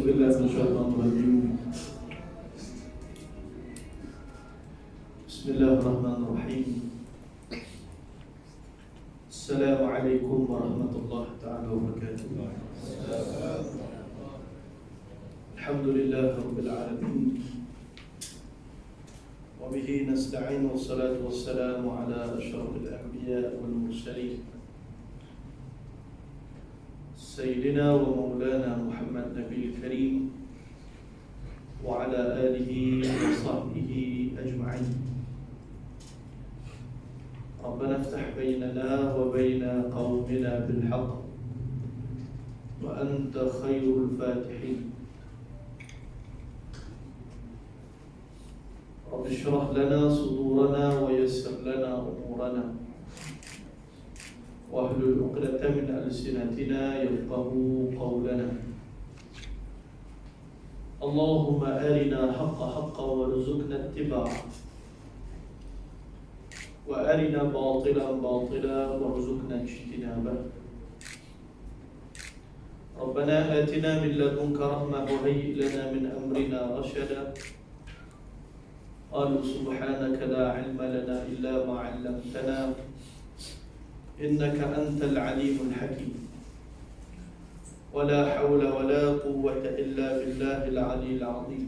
بالله من الشيطان الرجيم. بسم الله الرحمن الرحيم. السلام عليكم ورحمة الله تعالى وبركاته. الحمد لله رب العالمين، وبه نستعين، والصلاة والسلام على أشرف الأنبياء والمرسلين سيدنا ومولانا محمد نبي الكريم وعلى آله وصحبه أجمعين. ربنا افتح بيننا وبين قومنا بالحق وأنت خير الفاتحين. رب اشرح لنا صدورنا ويسر لنا أمورنا واحلل عقدة من ألسنتنا يفقهوا قولنا. اللهم أرنا حق حقا وارزقنا اتباعه، وأرنا باطلا باطلا وارزقنا اجتنابه. ربنا آتنا من لدنك رحمة وهيئ لنا من أمرنا رشدا. قالوا سبحانك لا علم لنا إلا ما علمتنا إنك أنت العليم الحكيم. ولا حول ولا قوة إلا بالله العلي العظيم.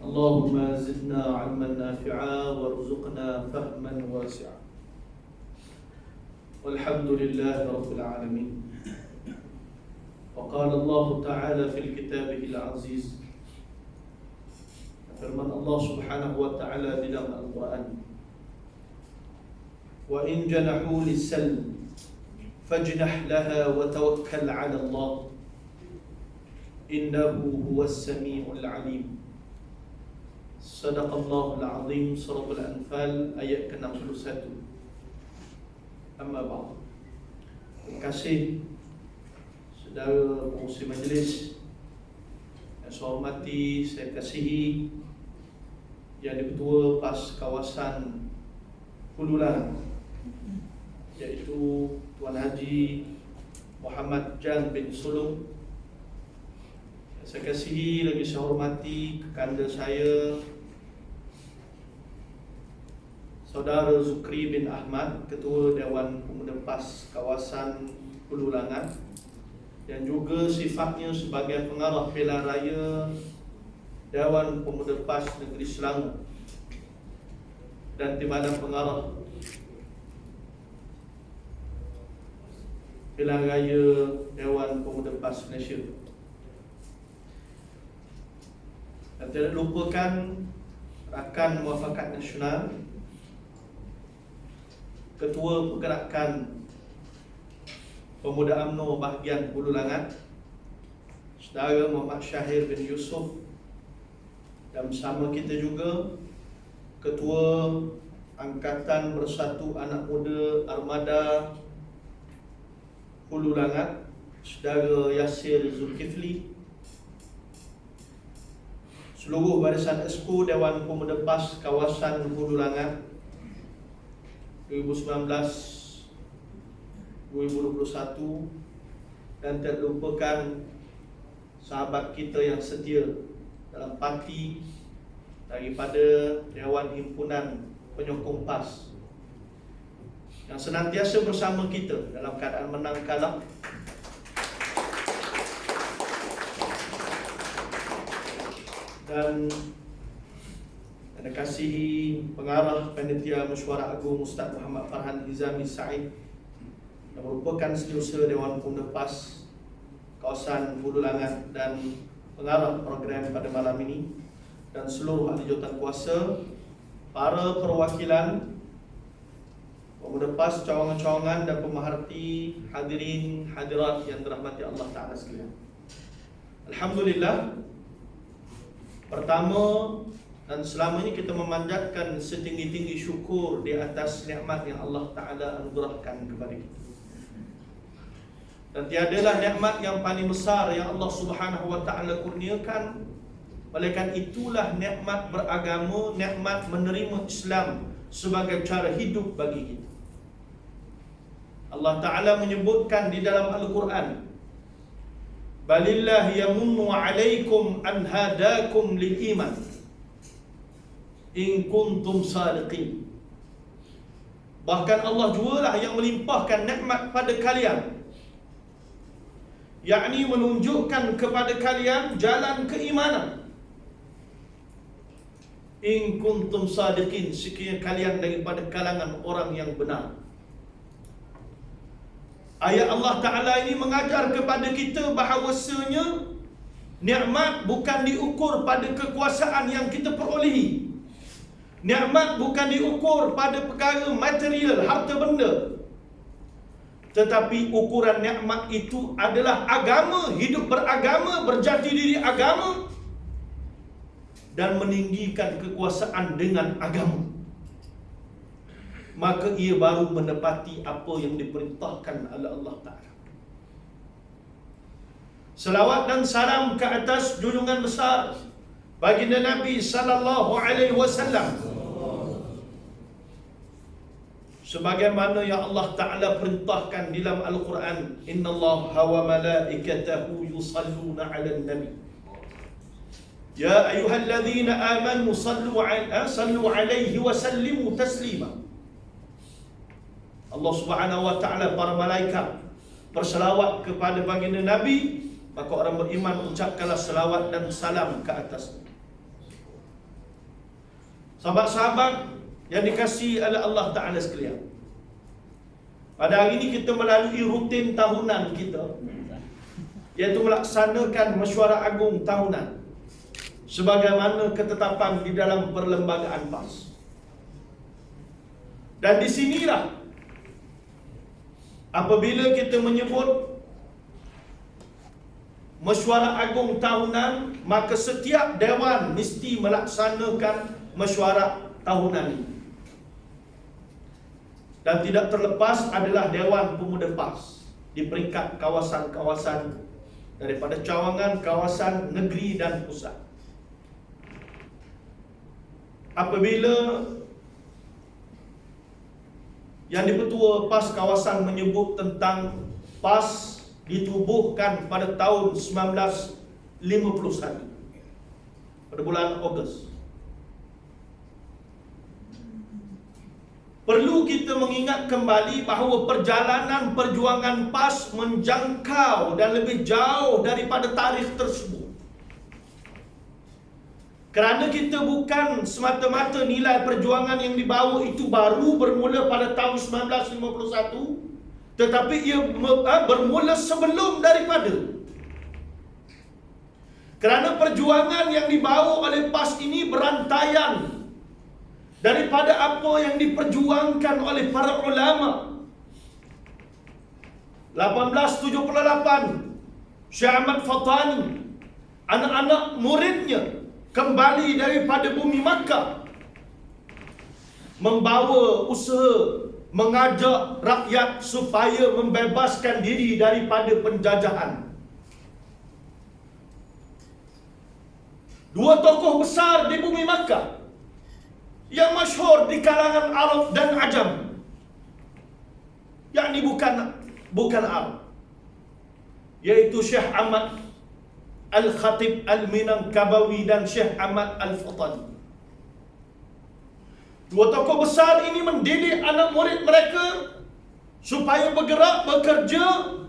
اللهم زدنا علما نافعا وارزقنا فهما واسعا. والحمد لله رب العالمين. وقال الله تعالى في كتابه العزيز، firman Allah Subhanahu wa taala di dalam Al-Qur'an, wa in janahu lis-salm fajnah laha wa tawakkal 'ala Allah innahu huwas samiul 'alim. Sadaqallahul 'azim. Surah Al-Anfal ayat ke-61. Amma ba'd. Terima kasih saudara pengurusi majlis yang saya hormati, saya kasihi, yang Ketua PAS kawasan Hulu Langat, iaitu Tuan Haji Muhammad Jan bin Sulung. Saya kasihi lagi saya hormati kekanda saya Saudara Zukri bin Ahmad, Ketua Dewan Pemuda PAS kawasan Hulu Langat, yang juga sifatnya sebagai pengarah pilihan raya Dewan Pemuda PAS Negeri Selangor dan Timbalan Pengarah pilihan raya Dewan Pemuda PAS Malaysia. Dan tidak lupakan rakan Muafakat Nasional, Ketua Pergerakan Pemuda UMNO bahagian Hulu Langat, Saudara Muhammad Syahir bin Yusof, dan bersama kita juga Ketua Angkatan Bersatu Anak Muda Armada Hulu Langat, Saudara Yasir Zulkifli, seluruh barisan Esko Dewan Pemuda PAS kawasan Hulu Langat 2019-2021, dan tidak lupakan sahabat kita yang setia dalam parti daripada Dewan Himpunan Penyokong PAS yang senantiasa bersama kita dalam keadaan menang kalah, dan kasihi pengarah Panitia Mesyuarat Agung Ustaz Muhammad Farhan Hizami Said yang merupakan setiausaha Dewan Pemuda PAS kawasan Hulu Langat dan pengarah program pada malam ini, dan seluruh ahli jawatan kuasa, para perwakilan Pemuda PAS cawangan-cawangan dan pemerhati, hadirin hadirat yang dirahmati Allah Ta'ala sekalian. Alhamdulillah, pertama dan selama ini kita memanjatkan setinggi-tinggi syukur di atas nikmat yang Allah Ta'ala anugerahkan kepada kita. Dan tiadalah nikmat yang paling besar yang Allah Subhanahu wa Ta'ala kurniakan, melainkan itulah nikmat beragama, nikmat menerima Islam sebagai cara hidup bagi kita. Allah Ta'ala menyebutkan di dalam Al-Quran, balillah yamunnu alaikum an hadakum lil iman in kuntum sadiqin. Bahkan Allah jugalah yang melimpahkan nikmat pada kalian, yakni menunjukkan kepada kalian jalan keimanan. In kuntum sadiqin, sekiranya kalian daripada kalangan orang yang benar. Ayat Allah Ta'ala ini mengajar kepada kita bahawasanya nikmat bukan diukur pada kekuasaan yang kita perolehi. Nikmat bukan diukur pada perkara material, harta benda. Tetapi ukuran nikmat itu adalah agama, hidup beragama, berjati diri agama, dan meninggikan kekuasaan dengan agama. Maka ia baru menepati apa yang diperintahkan oleh Allah Ta'ala. Selawat dan salam ke atas junjungan besar baginda Nabi sallallahu alaihi wasallam, sebagaimana yang Allah Ta'ala perintahkan dalam Al-Quran, innallaha wa malaikatahu yusalluna 'alan nabi ya ayyuhalladzina amanu sallu 'alaihi wa sallimu taslima. Allah Subhanahu wa Ta'ala, para malaikat berselawat kepada baginda Nabi, maka orang beriman ucapkanlah selawat dan salam ke atas. Sahabat-sahabat yang dikasihi oleh Allah Ta'ala sekalian, pada hari ini kita melalui rutin tahunan kita, iaitu melaksanakan mesyuarat agung tahunan sebagaimana ketetapan di dalam perlembagaan PAS. Dan di sinilah apabila kita menyebut mesyuarat agung tahunan, maka setiap dewan mesti melaksanakan mesyuarat tahunan ini. Dan tidak terlepas adalah Dewan Pemuda PAS di peringkat kawasan-kawasan daripada cawangan, kawasan negeri dan pusat. Apabila yang di-Ketua PAS kawasan menyebut tentang PAS ditubuhkan pada tahun 1951 pada bulan Ogos, perlu kita mengingat kembali bahawa perjalanan perjuangan PAS menjangkau dan lebih jauh daripada tarikh tersebut. Kerana kita bukan semata-mata nilai perjuangan yang dibawa itu baru bermula pada tahun 1951, tetapi ia bermula sebelum daripada. Kerana perjuangan yang dibawa oleh PAS ini berantaian daripada apa yang diperjuangkan oleh para ulama. 1878, Syekh Ahmad Fatani, anak-anak muridnya kembali daripada bumi Makkah, membawa usaha mengajak rakyat supaya membebaskan diri daripada penjajahan. Dua tokoh besar di bumi Makkah yang masyhur di kalangan Arab dan Ajam, yakni bukan Arab, yaitu Syekh Ahmad Al-Khatib Al-Minangkabawi dan Syekh Ahmad Al-Fatani. Dua tokoh besar ini mendidik anak murid mereka supaya bergerak, bekerja,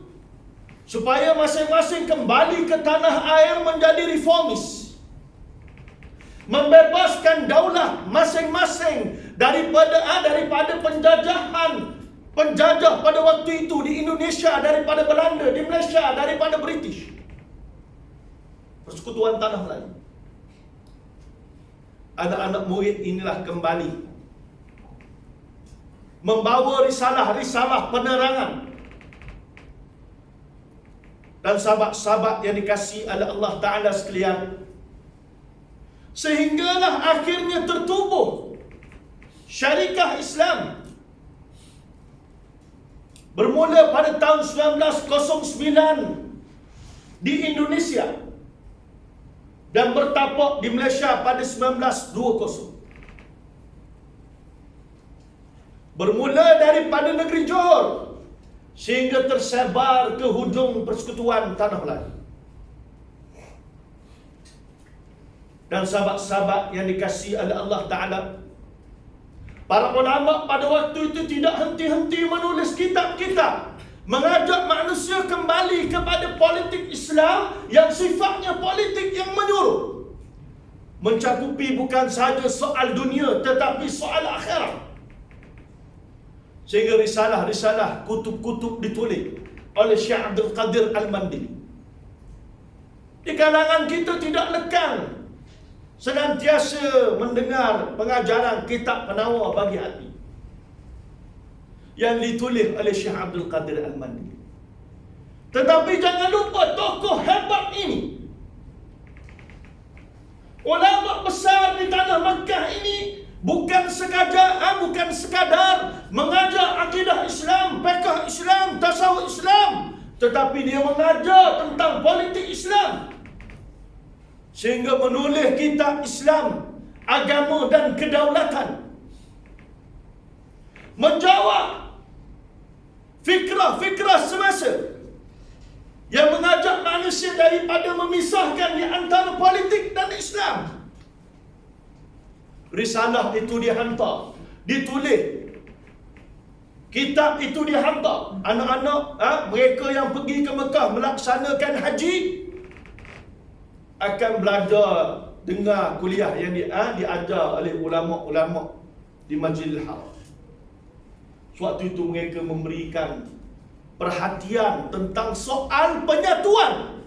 supaya masing-masing kembali ke tanah air menjadi reformis, membebaskan daulah masing-masing daripada penjajah pada waktu itu di Indonesia, daripada Belanda, di Malaysia daripada British, Persekutuan Tanah Melayu. Anak-anak murid inilah kembali membawa risalah-risalah penerangan. Dan sahabat-sahabat yang dikasihi oleh Allah Ta'ala sekalian, sehinggalah akhirnya tertubuh syarikah Islam bermula pada tahun 1909 di Indonesia dan bertapak di Malaysia pada 1920. Bermula daripada negeri Johor sehingga tersebar ke hujung Persekutuan Tanah Melayu. dan sahabat-sahabat yang dikasihi oleh Allah Ta'ala, para ulama pada waktu itu tidak henti-henti menulis kitab-kitab mengajak manusia kembali kepada politik Islam yang sifatnya politik yang menyuruh, mencakupi bukan sahaja soal dunia tetapi soal akhirat. Sehingga risalah-risalah, kutub-kutub ditulis oleh Syekh Abdul Qadir Al-Mandili. Di kalangan kita tidak lekang senantiasa mendengar pengajaran kitab penawar bagi hati yang ditulis oleh Syekh Abdul Qadir Al-Mandili. Tetapi jangan lupa tokoh hebat ini, ulama besar di tanah Makkah ini, bukan sekadar mengajar akidah Islam, fiqh Islam, tasawuf Islam, tetapi dia mengajar tentang politik Islam. Sehingga menulis kitab Islam, agama dan kedaulatan, menjawab fikrah-fikrah semasa yang mengajak manusia daripada memisahkan di antara politik dan Islam. Risalah itu dihantar, ditulis, kitab itu dihantar. Anak-anak mereka yang pergi ke Mekah melaksanakan haji akan belajar, dengar kuliah yang diajar oleh ulama-ulama di Masjidil Haram. Suatu itu mereka memberikan perhatian tentang soal penyatuan.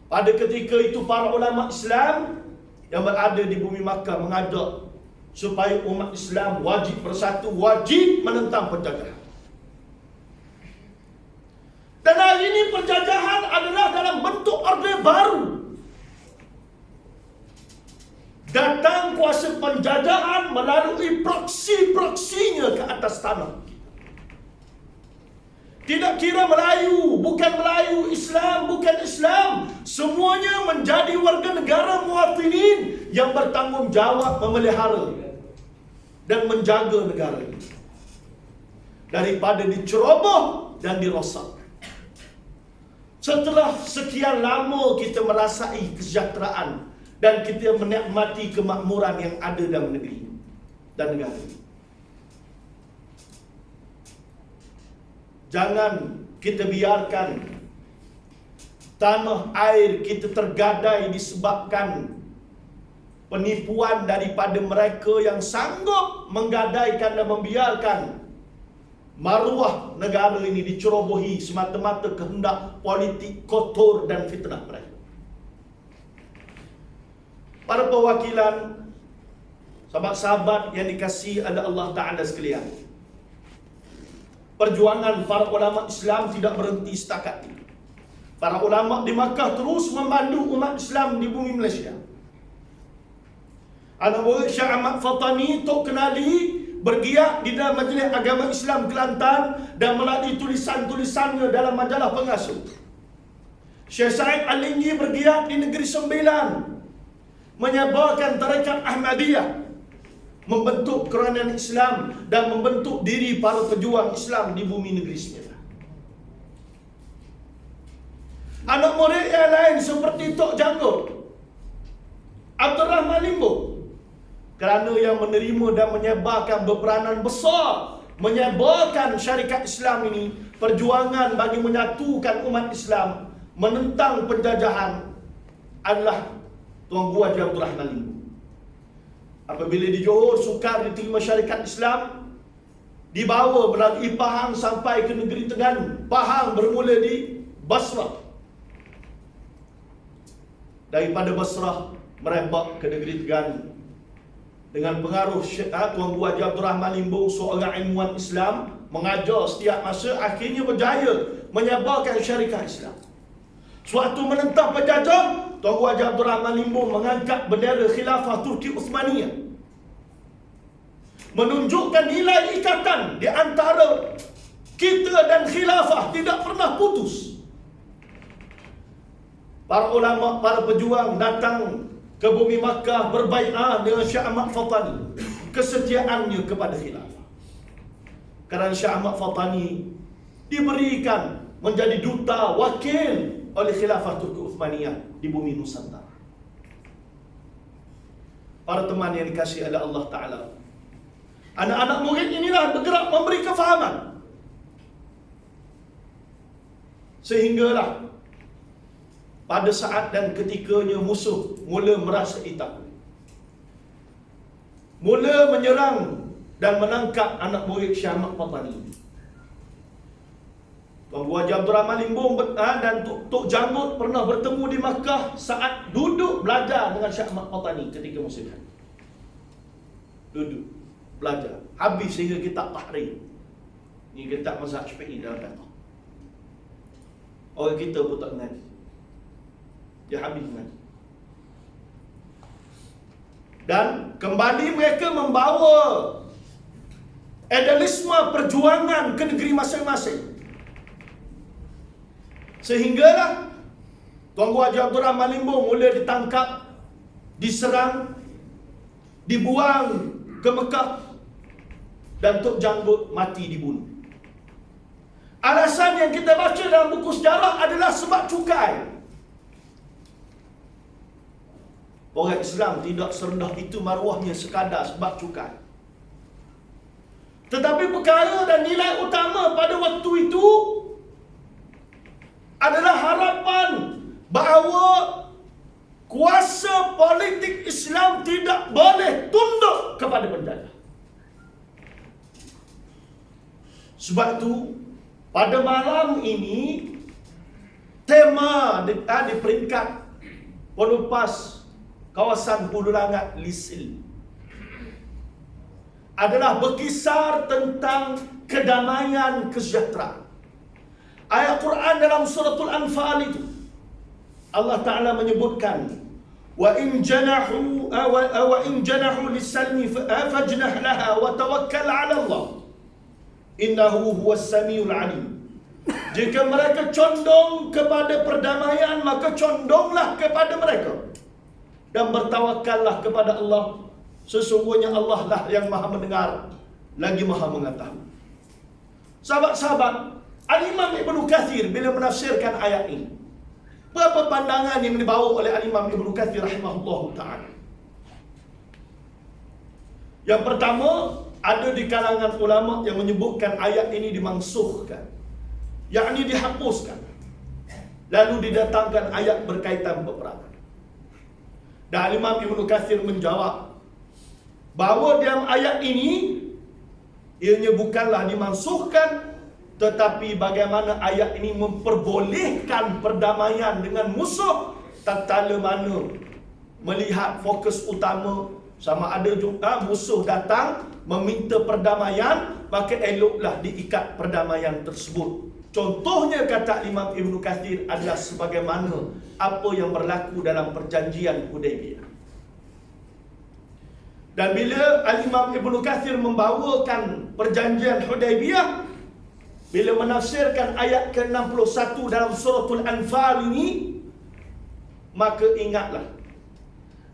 Pada ketika itu para ulama Islam yang berada di bumi Makkah mengajak supaya umat Islam wajib bersatu, wajib menentang penjajahan. Dan hari ini penjajahan adalah dalam bentuk orde baru. Datang kuasa penjajahan melalui proksi-proksinya ke atas tanah. Tidak kira Melayu, bukan Melayu, Islam, bukan Islam, semuanya menjadi warga negara muwatinin yang bertanggungjawab memelihara dan menjaga negara ini daripada diceroboh dan dirosak. Setelah sekian lama kita merasai kesejahteraan dan kita menikmati kemakmuran yang ada dalam negeri dan negara ini, jangan kita biarkan tanah air kita tergadai disebabkan penipuan daripada mereka yang sanggup menggadaikan dan membiarkan maruah negara ini dicerobohi semata-mata kehendak politik kotor dan fitnah mereka. Para perwakilan, sahabat-sahabat yang dikasihi oleh Allah Ta'ala sekalian, perjuangan para ulama Islam tidak berhenti setakat ini. Para ulama di Makkah terus memandu umat Islam di bumi Malaysia. Anak murid Syekh Ahmad Fatani, Tok Kenali, bergiat di dalam Majlis Agama Islam Kelantan dan melalui tulisan-tulisannya dalam majalah pengasuh. Syekh Said Al-Linggi bergiat di Negeri Sembilan, menyebarkan tarekat Ahmadiyah, membentuk keranan Islam dan membentuk diri para pejuang Islam di bumi negeri Sembilan. Anak murid yang lain seperti Tok Janggut, Abdul Rahman Limbo, kerana yang menerima dan menyebarkan berperanan besar menyebarkan syarikat Islam ini, perjuangan bagi menyatukan umat Islam, menentang penjajahan, adalah Tuan Guru Haji Abdul Rahman Limbo. Apabila di Johor sukar diterima syarikat Islam, dibawa melalui Pahang sampai ke negeri Terengganu. Pahang bermula di Basrah. Daripada Basrah merebak ke negeri Terengganu. Dengan pengaruh Tuan Guru Haji Abdul Rahman Limbo, seorang ilmuwan Islam, mengajar setiap masa, akhirnya berjaya menyebarkan syarikat Islam. Suatu menentang penjajah, Tuan Guru Haji Abdul Rahman Limbo mengangkat bendera khilafah Turki Uthmaniyah, menunjukkan nilai ikatan di antara kita dan khilafah tidak pernah putus. Para ulama, para pejuang datang ke bumi Makkah berbai'ah dengan Syekh Ahmad Fatani, kesetiaannya kepada khilafah. Kerana Syekh Ahmad Fatani diberikan menjadi duta wakil oleh khilafah Turki Uthmaniyah. Uthmaniyah di bumi Nusantara. Para teman yang dikasihi oleh Allah Ta'ala, anak-anak murid inilah bergerak memberi kefahaman, sehinggalah pada saat dan ketikanya musuh mula merasai takut, mula menyerang dan menangkap anak murid Syekh Ahmad Fatani. Tuan Guru Haji Abdul Rahman Limbong dan Tok Janggut pernah bertemu di Makkah saat duduk belajar dengan Syekh Ahmad Fatani ketika musim haji. Duduk belajar habis sehingga kitab Tahrir. Ini kitab mazhab Syafi'i dalam kata. Orang kita pun tak mengaji, dia habis mengaji. Dan kembali mereka membawa idealisme perjuangan ke negeri masing-masing. Sehinggalah Tuan Guru Haji Abdul Rahman Limbong mula ditangkap, diserang, dibuang ke Mekah, dan Tok Janggut mati dibunuh. Alasan yang kita baca dalam buku sejarah adalah sebab cukai. Orang Islam tidak serendah itu maruahnya sekadar sebab cukai. Tetapi perkara dan nilai utama pada waktu itu adalah harapan bahawa kuasa politik Islam tidak boleh tunduk kepada penjajah. Sebab itu pada malam ini tema di peringkat pelupas kawasan Hulu Langat Lisil adalah berkisar tentang kedamaian kesejahteraan. Ayat Quran dalam suratul Anfal itu Allah Ta'ala menyebutkan, wa in janahu lis-salmi fajnah laha wa tawakkal 'ala Allah innahu huwas samiul 'alim. Jika mereka condong kepada perdamaian, maka condonglah kepada mereka dan bertawakallah kepada Allah. Sesungguhnya Allah lah yang Maha mendengar lagi Maha mengetahui. Sahabat-sahabat, Al-Imam Ibnu Katsir bila menafsirkan ayat ini, berapa pandangan yang dibawa oleh Al-Imam Ibnu Katsir rahimahullah ta'ala. Yang pertama, ada di kalangan ulama yang menyebutkan ayat ini dimansukhkan, yakni dihapuskan, lalu didatangkan ayat berkaitan peperangan. Dan Al-Imam Ibnu Katsir menjawab bahawa dalam ayat ini ianya bukanlah dimansukhkan, tetapi bagaimana ayat ini memperbolehkan perdamaian dengan musuh tatkala mana melihat fokus utama sama ada juga musuh datang meminta perdamaian, maka eloklah diikat perdamaian tersebut. Contohnya kata Imam Ibnu Katsir adalah sebagaimana apa yang berlaku dalam perjanjian Hudaibiyah. Dan bila Al-Imam Ibnu Katsir membawakan perjanjian Hudaibiyah, bila menafsirkan ayat ke-61 dalam suratul Anfal ini, maka ingatlah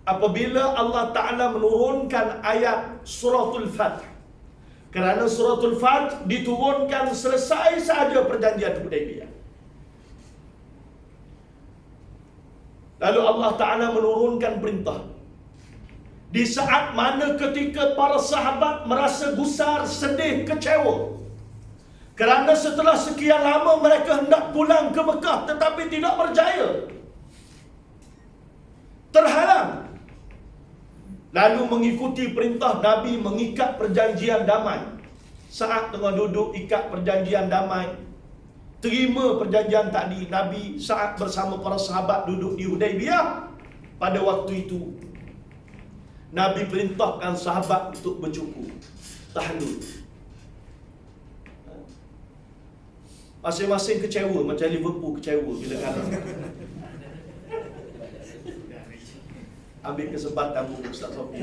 apabila Allah Ta'ala menurunkan ayat suratul Fath. Kerana suratul Fath diturunkan selesai sahaja perjanjian Hudaibiyah. Lalu Allah Ta'ala menurunkan perintah di saat mana ketika para sahabat merasa gusar, sedih, kecewa kerana setelah sekian lama mereka hendak pulang ke Mekah tetapi tidak berjaya, terhalang. Lalu mengikuti perintah Nabi mengikat perjanjian damai. Saat tengah duduk ikat perjanjian damai, terima perjanjian tadi, Nabi saat bersama para sahabat duduk di Hudaibiyah, pada waktu itu Nabi perintahkan sahabat untuk bercukur, tahlul. Masing-masing kecewa macam Liverpool kecewa bila kalah. Ambil kesempatan buku Ustaz Sofi.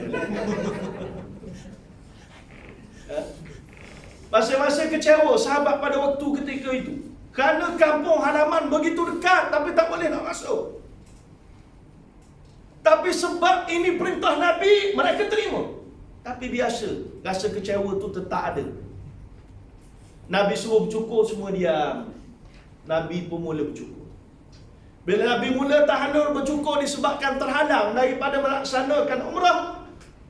Masing-masing kecewa sahabat pada waktu ketika itu, kerana kampung halaman begitu dekat tapi tak boleh nak masuk. Tapi sebab ini perintah Nabi, mereka terima. Tapi biasa, rasa kecewa tu tetap ada. Nabi suruh bercukur, semua diam. Nabi pun mula bercukur. Bila Nabi mula tahalul bercukur disebabkan terhalang daripada melaksanakan umrah,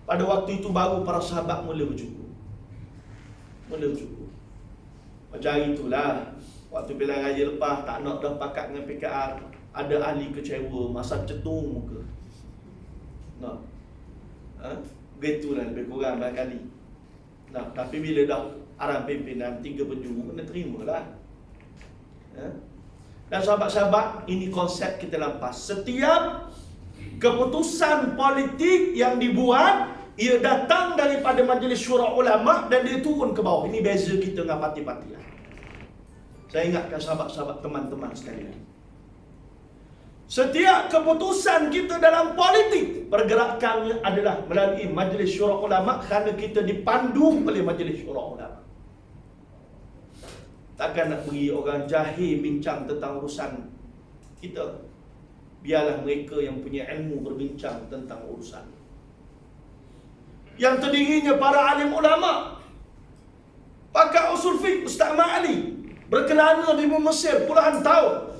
pada waktu itu baru para sahabat mula bercukur. Macam hari itulah, waktu pilihan raya lepas tak nak dah pakat dengan PKR, ada ahli kecewa, masa cetung muka. Nah, begitulah lebih kurang barangkali. Nah, tapi bila dah arahan pimpinan 3 penjuru, kena terimalah. Dan sahabat-sahabat, ini konsep kita lampas. Setiap keputusan politik yang dibuat, ia datang daripada Majlis Syura Ulama dan dia turun ke bawah. Ini beza kita dengan parti-parti. Saya ingatkan sahabat-sahabat, teman-teman sekalian, setiap keputusan kita dalam politik, pergerakannya adalah melalui Majlis Syura Ulama, kerana kita dipandu oleh Majlis Syura Ulama. Takkan nak beri orang jahil bincang tentang urusan kita. Biarlah mereka yang punya ilmu berbincang tentang urusan yang terdirinya para alim ulama, pakar usul fiqh, Ustaz Ahmad Ali berkelana di Mesir puluhan tahun.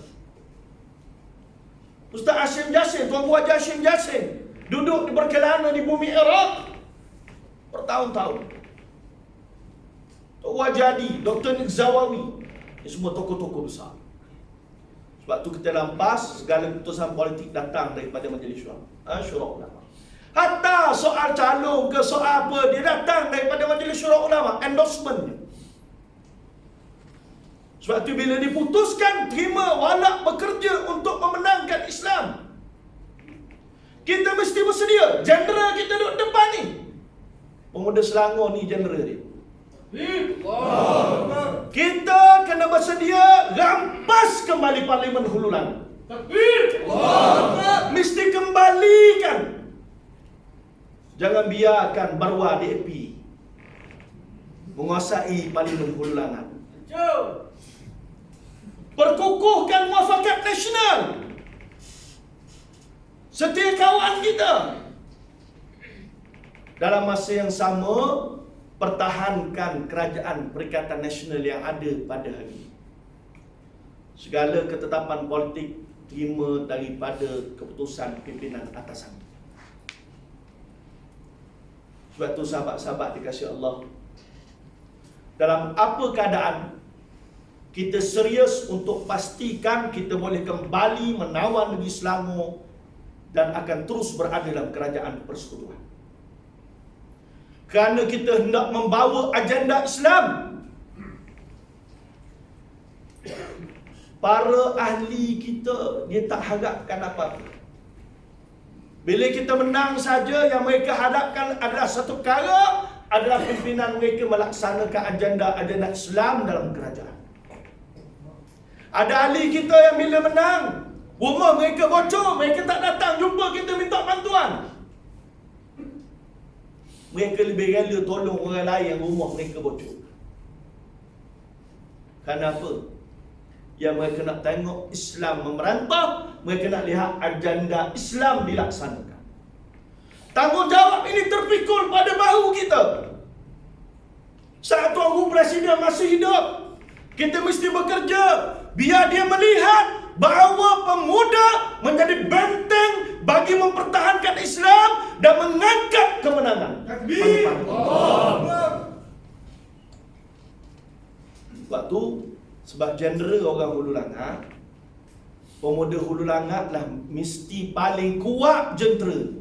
Ustaz Hashim Jassin, Tuan Guru Haji Hashim Jassin duduk berkelana di bumi Iraq bertahun-tahun. Tok Wajadi, Dr. Nik Zawawi, ini semua tokoh-tokoh besar. Sebab tu kita lampas segala keputusan politik datang daripada Majlis Syura Ulama. Hatta soal calon ke soal apa, dia datang daripada Majlis Syura Ulama, endorsement. Sebab tu bila diputuskan, terima walak bekerja untuk memenangkan Islam. Kita mesti bersedia. Jeneral kita duduk depan ni, Pemuda Selangor ni jeneral dia. Kita kena bersedia rampas kembali Parlimen Hulu Langat. Mesti kembalikan. Jangan biarkan Barwa DAP menguasai Parlimen Hulu Langat. Perkukuhkan muafakat nasional. Setiap kawan kita. Dalam masa yang sama, pertahankan kerajaan Perikatan Nasional yang ada pada hari ini. Segala ketetapan politik terima daripada keputusan pimpinan atasan. Sebab tu sahabat-sahabat dikasihi Allah, dalam apa keadaan kita serius untuk pastikan kita boleh kembali menawan negeri Selangor dan akan terus berada dalam kerajaan persekutuan. Kerana kita hendak membawa agenda Islam. Para ahli kita, dia tak harapkan apa-apa. Bila kita menang saja, yang mereka harapkan adalah satu perkara, adalah pimpinan mereka melaksanakan agenda Islam dalam kerajaan. Ada ahli kita yang bila menang, rumah mereka bocor, mereka tak datang jumpa kita minta bantuan. Mereka lebih rela tolong orang lain yang rumah mereka bocor. Kenapa? Yang mereka nak tengok Islam memerantah, mereka nak lihat agenda Islam dilaksanakan. Tanggungjawab ini terpikul pada bahu kita. Saat Tuan Guru Presiden masih hidup, kita mesti bekerja biar dia melihat bahawa pemuda menjadi benteng bagi mempertahankan Islam dan mengangkat kemenangan. Takbir! Sebab tu, sebab genre orang Hulu Langat, pemuda Hulu Langat lah mesti paling kuat jentera.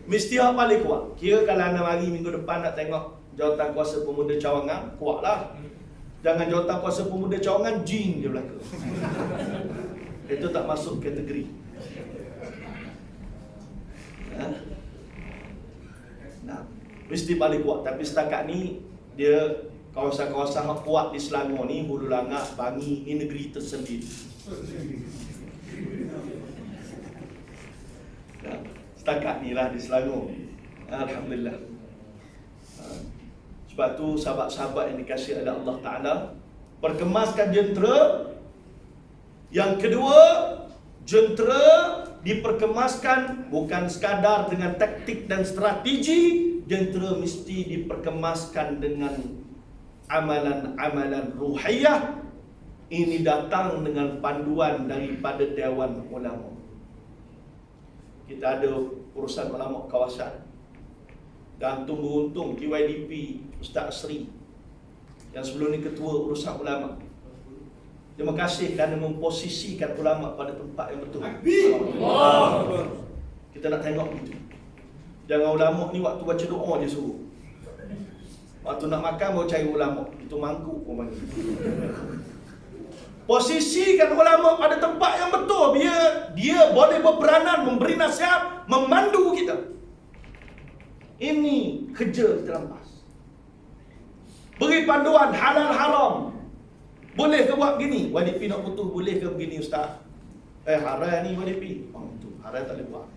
Mesti yang paling kuat. Kira kalau anda mari minggu depan nak tengok jawatan kuasa pemuda cawangan, kuatlah. Jangan jawatan kuasa pemuda cawangan jin je belaka. Itu tak masuk kategori. Nah, mesti paling kuat. Tapi setakat ni dia kawasan-kawasan kuat di Selangor ni, Hulu Langat, Bangi, ni negeri tersendiri. Nah, setakat ni lah di Selangor. Alhamdulillah. Sebab tu sahabat-sahabat yang dikasihi oleh Allah Ta'ala, perkemaskan jentera. Yang kedua, jentera diperkemaskan bukan sekadar dengan taktik dan strategi. Jentera mesti diperkemaskan dengan amalan-amalan ruhiyah. Ini datang dengan panduan daripada Dewan Ulama. Kita ada urusan ulama kawasan. Dan tunggu untung TYDP Ustaz Asri yang sebelum ni ketua urusan ulama. Terima kasih kerana memposisikan ulama pada tempat yang betul. Kita nak tengok begitu. Jangan ulama ni waktu baca doa je suruh. Waktu nak makan baru cari ulama. Itu mangkuk pun panggil. Posisikan ulama pada tempat yang betul. Dia boleh berperanan, memberi nasihat, memandu kita. Ini kerja kita lepas. Beri panduan halal haram. Boleh ke buat begini? YDP nak putus, boleh ke begini Ustaz? Haram ni YDP. Itu haram tak boleh buat.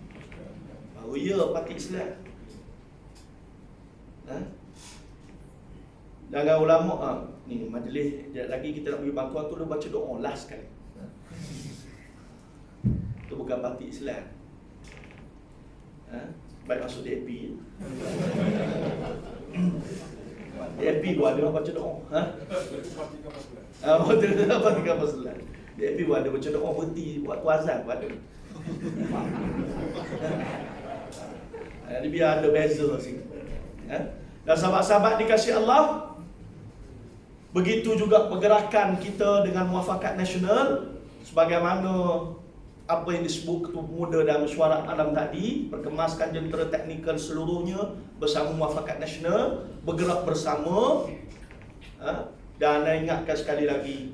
Oh ya, parti Islam. Jangan ulama ni majlis lagi kita nak bagi bantuan tu dia baca doa last sekali. Tu bukan parti Islam. Baik masuk DAP. DAP buat dia baca doa. Betul parti Kapal Selam. DAP buat dia baca doa berhenti buat azan buat dia. Jadi biar ada beza sikit. Dan sahabat-sahabat dikasihi Allah, begitu juga pergerakan kita dengan Muafakat Nasional, sebagaimana apa yang disebut Ketua Pemuda dan Mesyuarat Alam tadi, perkemaskan jentera teknikal seluruhnya bersama Muafakat Nasional, bergerak bersama. Dan saya ingatkan sekali lagi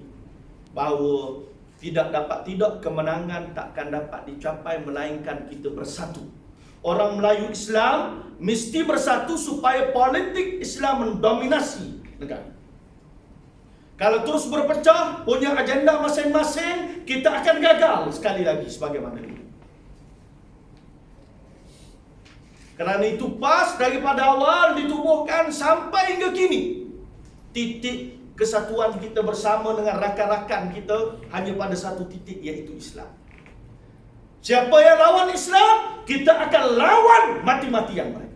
bahawa tidak kemenangan takkan dapat dicapai melainkan kita bersatu. Orang Melayu Islam mesti bersatu supaya politik Islam mendominasi negara. Kalau terus berpecah, punya agenda masing-masing, kita akan gagal sekali lagi sebagaimana ini. Kerana itu pas daripada awal ditubuhkan sampai hingga kini. Titik kesatuan kita bersama dengan rakan-rakan kita hanya pada satu titik, iaitu Islam. Siapa yang lawan Islam, kita akan lawan mati-matian mereka.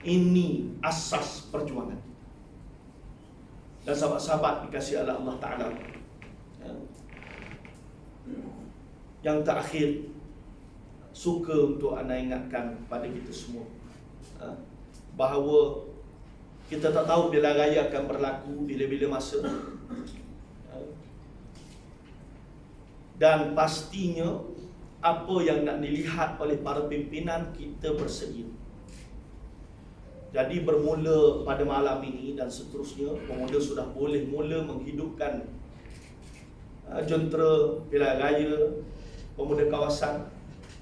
Ini asas perjuangan. Dan sahabat-sahabat dikasihi oleh Allah Ta'ala, yang terakhir, suka untuk anda ingatkan pada kita semua bahawa kita tak tahu bila raya akan berlaku, bila-bila masa. Dan pastinya apa yang nak dilihat oleh para pimpinan kita bersedia. Jadi bermula pada malam ini dan seterusnya, pemuda sudah boleh mula menghidupkan jentera pilihan raya, pemuda kawasan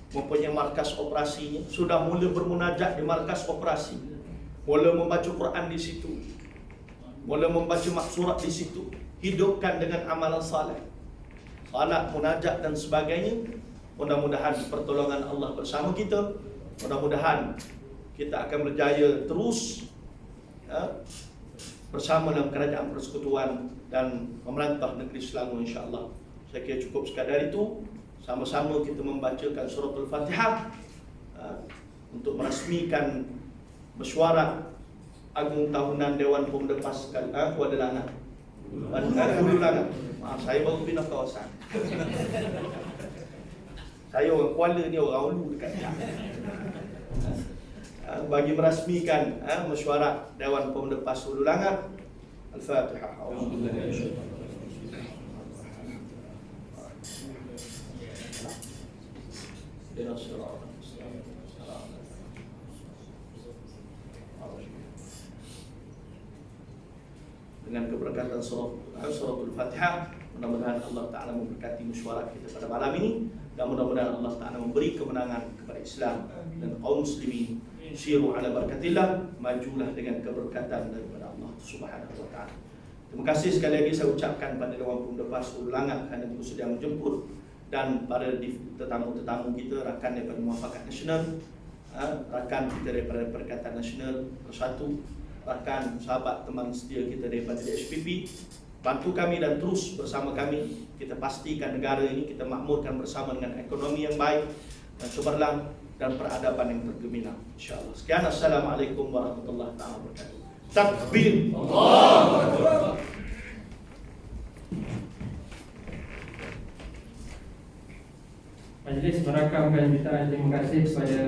mempunyai markas operasinya, sudah mula bermunajat di markas operasi, mula membaca Quran di situ, mula membaca maksurat di situ, hidupkan dengan amalan saleh, salat, munajat dan sebagainya. Mudah-mudahan pertolongan Allah bersama kita. Mudah-mudahan kita akan berjaya terus bersama dalam kerajaan persekutuan dan memerintah negeri Selangor, insya-Allah. Saya kira cukup sekadar itu. Sama-sama kita membacakan suratul Fatihah untuk merasmikan mesyuarat agung tahunan Dewan Pemuda Pasukan Kuala Langat. Hulu Langat. Maaf, saya baru pindah kawasan. Saya orang Kuala ni, orang Hulu dekat bagi merasmikan mesyuarat Dewan Pemuda PAS Hulu Langat. Al-Fatihah. Dengan keberkatan suratul Fatihah, mudah-mudahan Allah Ta'ala memberkati mesyuarat kita pada malam ini, dan mudah-mudahan Allah Ta'ala memberi kemenangan kepada Islam dan kaum muslimin. Syiru ala barakatillah, majulah dengan keberkatan daripada Allah Subhanahu wa Ta'ala. Terima kasih sekali lagi saya ucapkan pada Dewan Pemuda PAS Hulu Langat kerana bersedia menjemput, dan pada tetamu-tetamu kita, rakan daripada Muafakat Nasional, rakan kita daripada Perikatan Nasional Bersatu, rakan sahabat teman setia kita daripada DSPP, bantu kami dan terus bersama kami. Kita pastikan negara ini kita makmurkan bersama dengan ekonomi yang baik dan cemerlang dan peradaban yang tergemilang, insya-Allah. Sekian, assalamualaikum warahmatullahi wabarakatuh. Takbir. Allahu Akbar. Majlis merakamkan jutaan terima kasih kepada